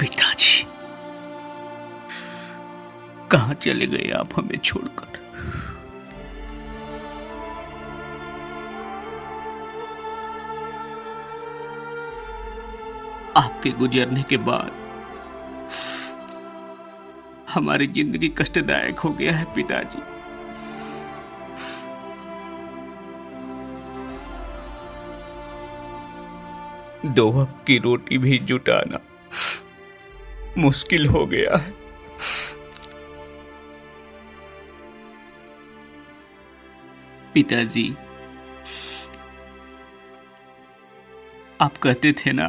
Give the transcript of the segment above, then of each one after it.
पिताजी, कहां चले गए आप हमें छोड़कर? आपके गुजरने के बाद हमारी जिंदगी कष्टदायक हो गया है पिताजी। दो वक्त की रोटी भी जुटाना मुश्किल हो गया है। पिताजी, आप कहते थे ना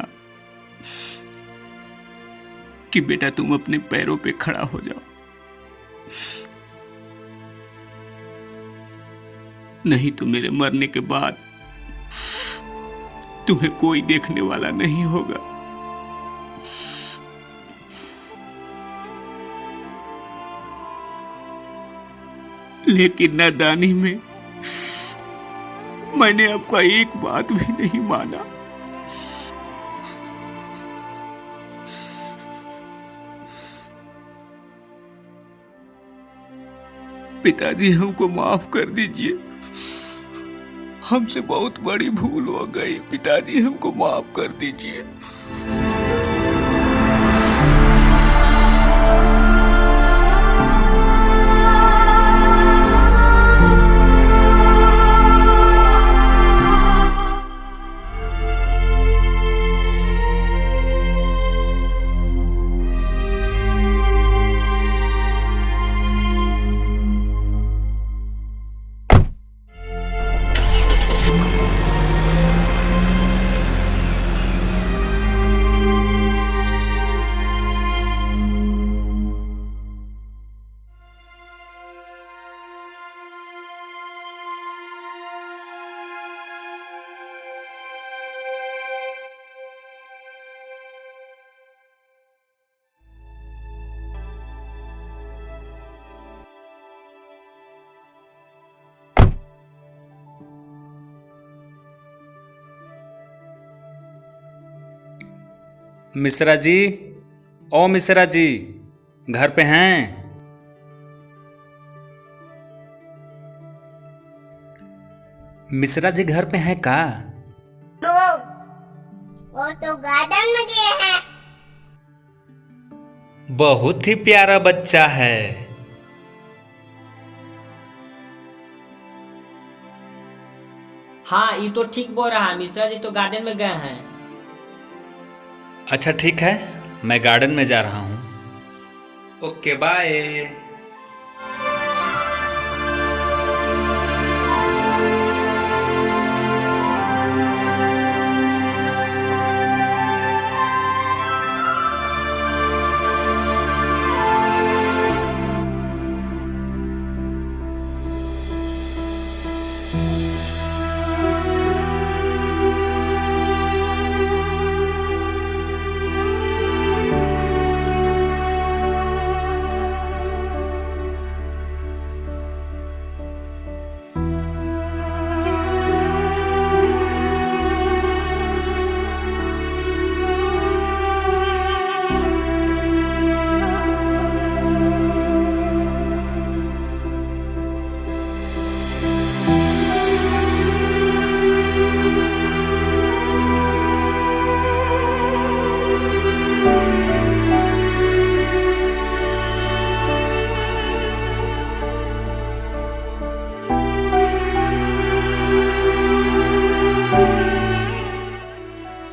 कि बेटा तुम अपने पैरों पे खड़ा हो जाओ, नहीं तो मेरे मरने के बाद तुम्हें कोई देखने वाला नहीं होगा। लेकिन नादानी में मैंने आपका एक बात भी नहीं माना। पिताजी हमको माफ कर दीजिए, हमसे बहुत बड़ी भूल हो गई। पिताजी हमको माफ कर दीजिए। मिश्रा जी, ओ मिश्रा जी, घर पे हैं? मिश्रा जी घर पे हैं का? वो तो गार्डन में गए हैं। बहुत ही प्यारा बच्चा है। हाँ, ये तो ठीक बोल रहा है। मिश्रा जी तो गार्डन में गए हैं। अच्छा ठीक है, मैं गार्डन में जा रहा हूँ। Okay bye.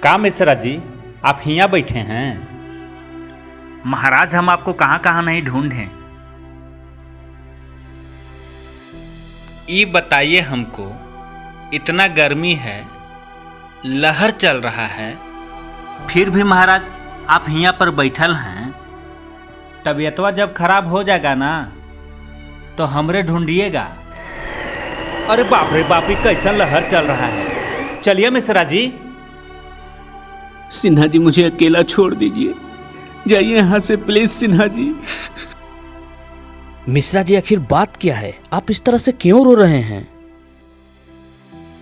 का मिश्रा जी, आप हियाँ बैठे हैं? महाराज, हम आपको कहाँ कहाँ नहीं ढूंढे। ये बताइए हमको, इतना गर्मी है, लहर चल रहा है, फिर भी महाराज आप हियाँ पर बैठल हैं। तबीयतवा जब खराब हो जाएगा ना तो हमरे ढूंढिएगा। अरे बाप रे बाप, ये कैसा लहर चल रहा है। चलिए मिश्रा जी। सिन्हा जी, मुझे अकेला छोड़ दीजिए, जाइए यहाँ से प्लीज सिन्हा जी। मिश्रा जी, आखिर बात क्या है? आप इस तरह से क्यों रो रहे हैं?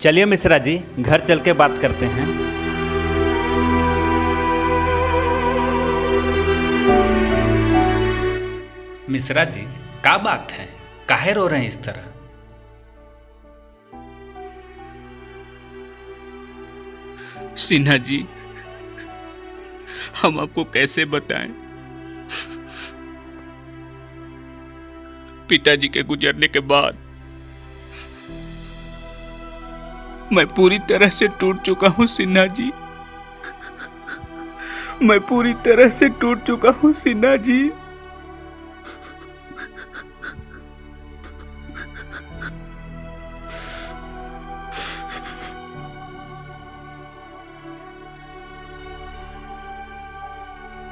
चलिए मिश्रा जी, घर चल के बात करते हैं। मिश्रा जी, क्या बात है, काहे रो रहे हैं इस तरह? सिन्हा जी, हम आपको कैसे बताएं, पिताजी के गुजरने के बाद मैं पूरी तरह से टूट चुका हूं सिन्हा जी। मैं पूरी तरह से टूट चुका हूं सिन्हा जी।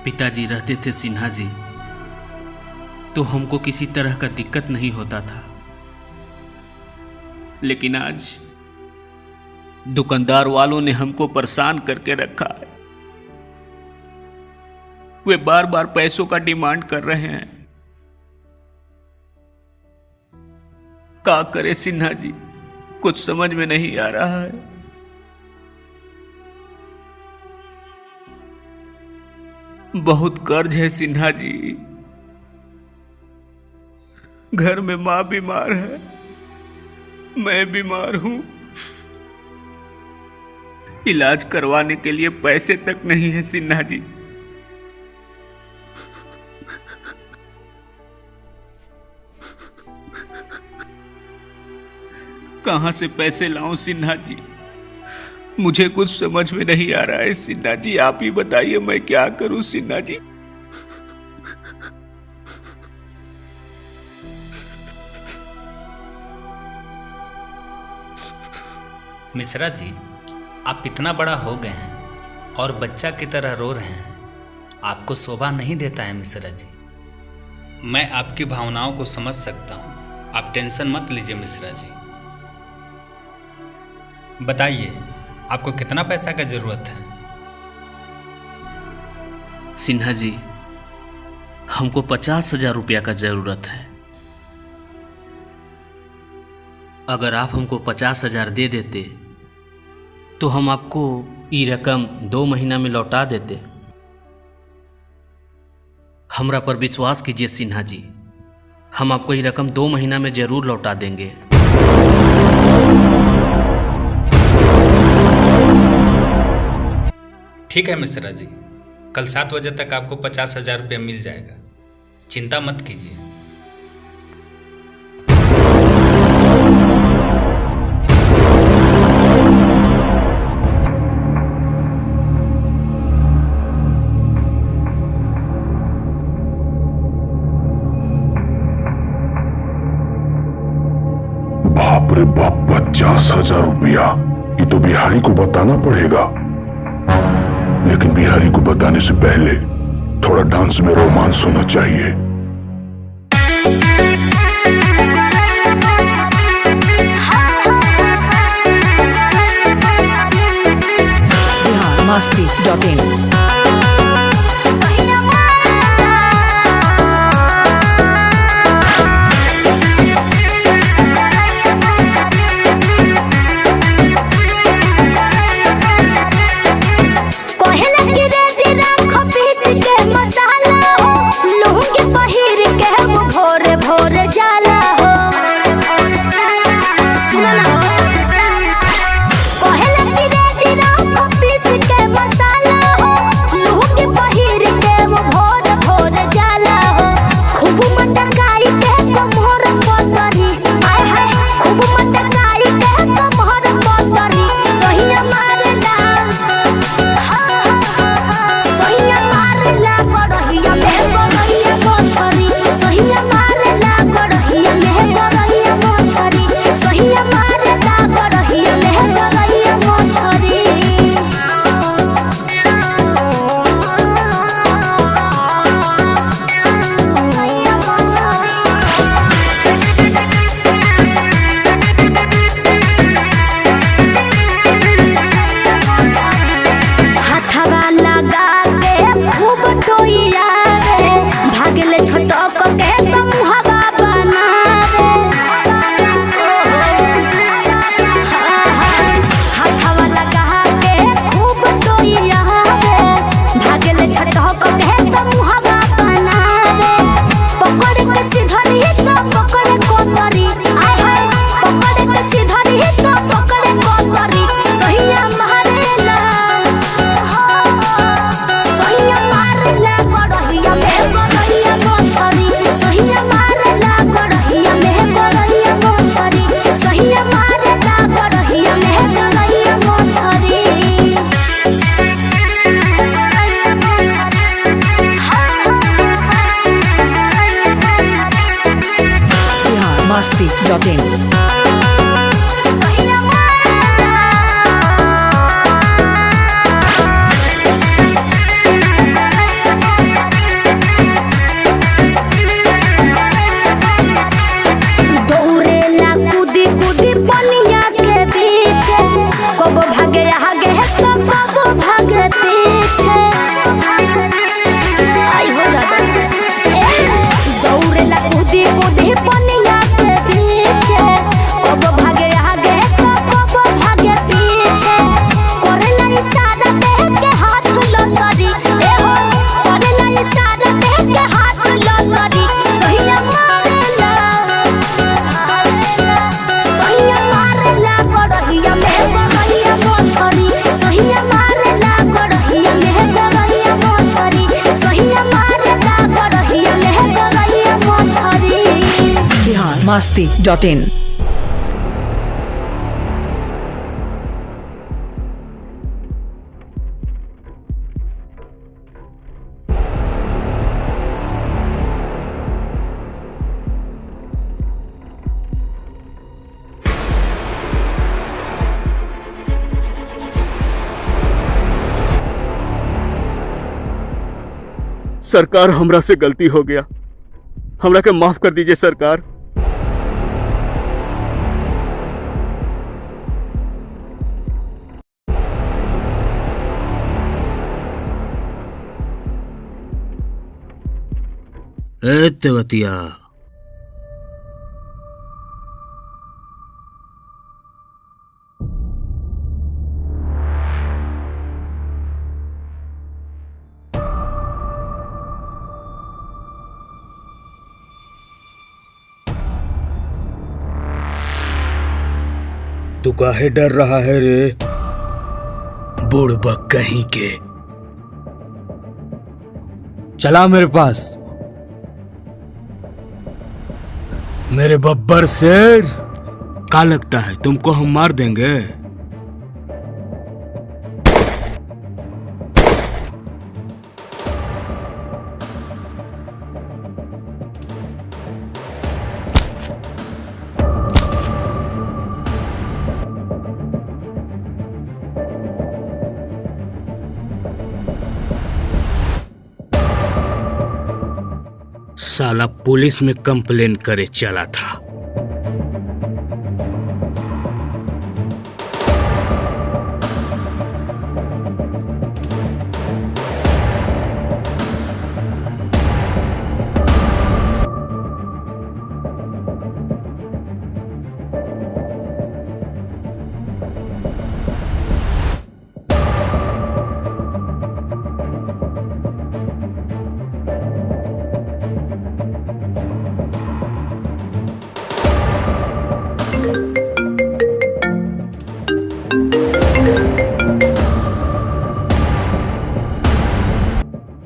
पिताजी रहते थे सिन्हा जी तो हमको किसी तरह का दिक्कत नहीं होता था, लेकिन आज दुकानदार वालों ने हमको परेशान करके रखा है। वे बार बार पैसों का डिमांड कर रहे हैं। का करे सिन्हा जी, कुछ समझ में नहीं आ रहा है। बहुत कर्ज है सिन्हा जी। घर में मां बीमार है, मैं बीमार हूं। इलाज करवाने के लिए पैसे तक नहीं है सिन्हा जी। कहां से पैसे लाऊं सिन्हा जी? मुझे कुछ समझ में नहीं आ रहा है सिन्हा जी। आप ही बताइए मैं क्या करूं सिन्हा जी। मिश्रा जी, आप इतना बड़ा हो गए हैं और बच्चा की तरह रो रहे हैं। आपको शोभा नहीं देता है मिश्रा जी। मैं आपकी भावनाओं को समझ सकता हूँ, आप टेंशन मत लीजिए मिश्रा जी। बताइए, आपको कितना पैसा का जरूरत है? सिन्हा जी, हमको 50,000 रुपया का जरूरत है। अगर आप हमको 50,000 दे देते तो हम आपको ये रकम 2 महीना में लौटा देते। हमरा पर विश्वास कीजिए सिन्हा जी, हम आपको ये रकम 2 महीना में जरूर लौटा देंगे। ठीक है मिश्रा जी, कल 7 बजे तक आपको 50,000 रुपया मिल जाएगा। चिंता मत कीजिए। बाप रे बाप, 50,000 रुपया! ये तो बिहारी को बताना पड़ेगा। लेकिन बिहारी को बताने से पहले थोड़ा डांस में रोमांस होना चाहिए। biharmasti.in biharmasti.in दौड़ेला कूदी कूदी पनिया के पीछे masti.in. सरकार, हमरा से गलती हो गया, हमरा के माफ कर दीजिए सरकार। ए तेवतिया, तू काहे डर रहा है रे बुड़बक कहीं के? चला मेरे पास। मेरे बब्बर शेर, क्या लगता है तुमको हम मार देंगे? साला पुलिस में कंप्लेन करे चला था।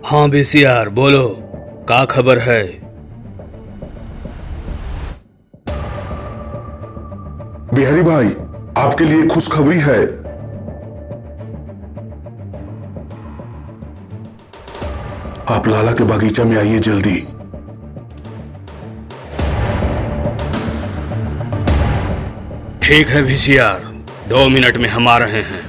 हाँ बीसीआर, बोलो क्या खबर है? बिहारी भाई, आपके लिए खुशखबरी है। आप लाला के बागीचा में आइए जल्दी। ठीक है बीसीआर, 2 मिनट में हम आ रहे हैं।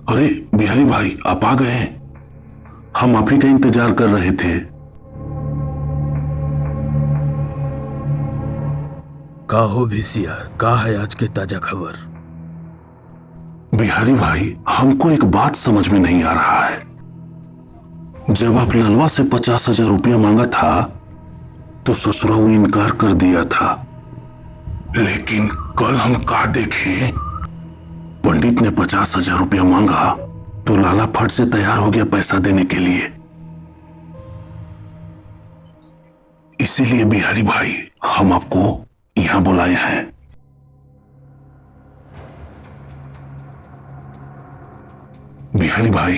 अरे बिहारी भाई, आप आ गए हैं। हम आप ही का इंतजार कर रहे थे। का हो बीसीआर, का है आज के ताजा खबर? बिहारी भाई, हमको एक बात समझ में नहीं आ रहा है। जब आप ललवा से 50,000 रुपया मांगा था तो ससुराल इनकार कर दिया था, लेकिन कल हम का देखे, पंडित ने 50,000 रुपया मांगा तो लाला फट से तैयार हो गया पैसा देने के लिए। इसीलिए बिहारी भाई, हम आपको यहां बुलाए हैं। बिहारी भाई,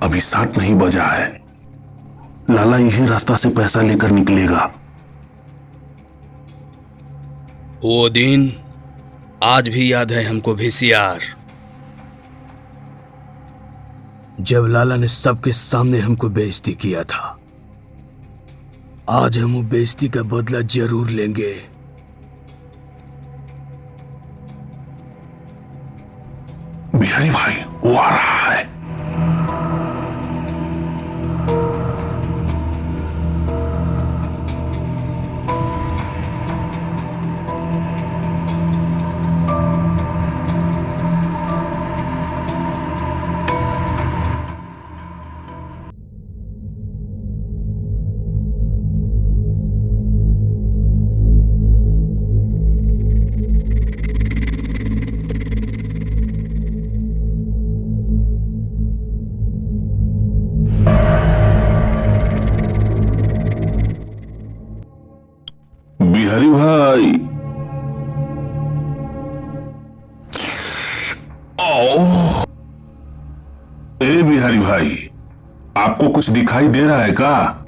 अभी 7 नहीं बजा है। लाला यही रास्ता से पैसा लेकर निकलेगा। वो दिन आज भी याद है हमको वीसीआर, जब लाला ने सबके सामने हमको बेइज्जती किया था। आज हम वो बेइज्जती का बदला जरूर लेंगे। बिहारी भाई, वो आ रहा है। बिहारी भाई, ओ, ए बिहारी भाई, आपको कुछ दिखाई दे रहा है क्या?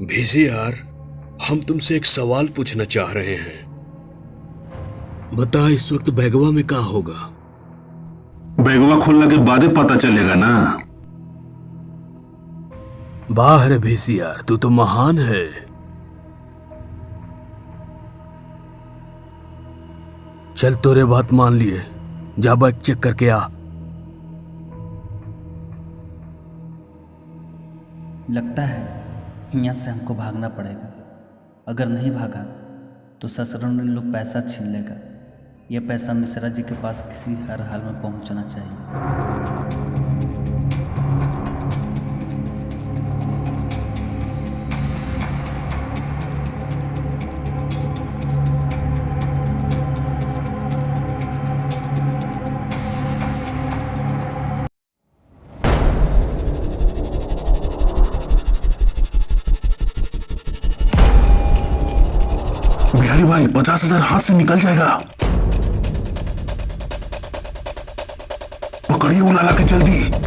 वीसीआर, हम तुमसे एक सवाल पूछना चाह रहे हैं। बता, इस वक्त बैगवा में क्या होगा? बैगवा खुलने के बाद ही पता चलेगा ना। वाह रे वीसीआर, तू तो महान है। चल, तोरे बात मान लिए, जा बाइक चेक करके आ। लगता है यहाँ से हमको भागना पड़ेगा। अगर नहीं भागा तो ससुराल में लोग पैसा छीन लेगा। यह पैसा मिश्रा जी के पास किसी हर हाल में पहुँचना चाहिए। बिहारी भाई, 50,000 हाथ से निकल जाएगा। पकड़िए वो लाला के जल्दी।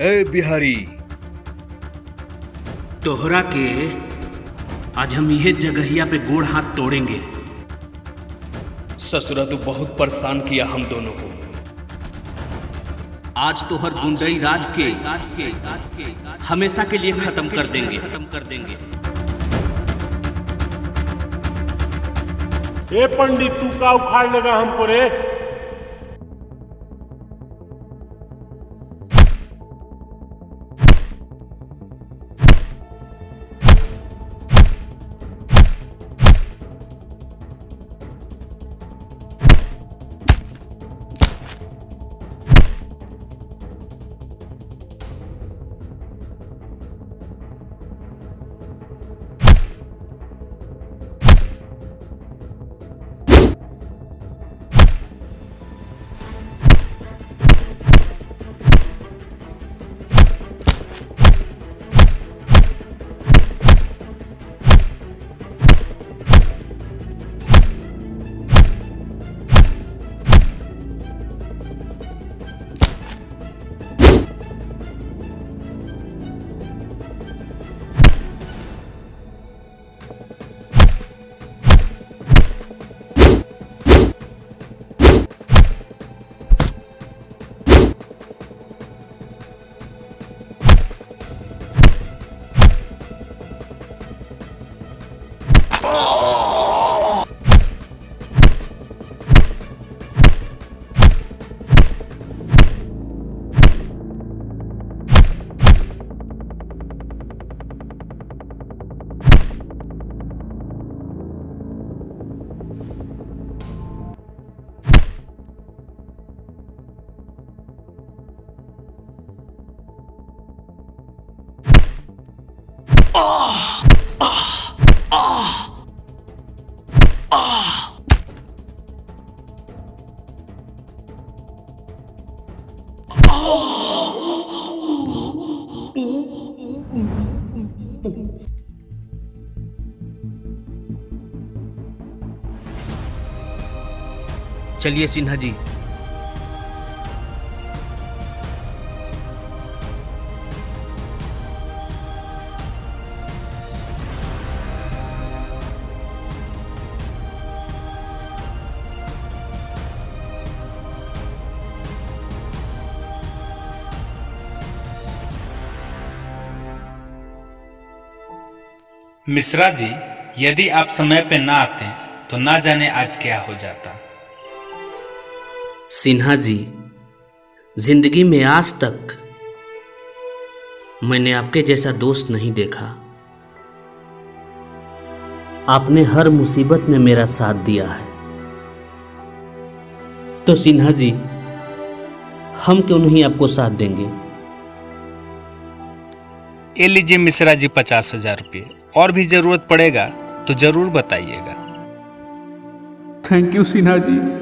ए बिहारी, तोहरा के आज हम यह जगहिया पे गोड़ हाथ तोड़ेंगे। ससुरा तो बहुत परेशान किया हम दोनों को। आज तो हर गुंडई राज के हमेशा के लिए खत्म कर देंगे। ए पंडित, तू का उखाड़ लेगा हमको रे? चलिए सिन्हा जी। मिश्रा जी, यदि आप समय पे ना आते तो ना जाने आज क्या हो जाता। सिन्हा जी, जिंदगी में आज तक मैंने आपके जैसा दोस्त नहीं देखा। आपने हर मुसीबत में मेरा साथ दिया है, तो सिन्हा जी हम क्यों नहीं आपको साथ देंगे? ये लीजिए मिश्रा जी 50,000 रुपये, और भी जरूरत पड़ेगा तो जरूर बताइएगा। Thank you Sinha ji.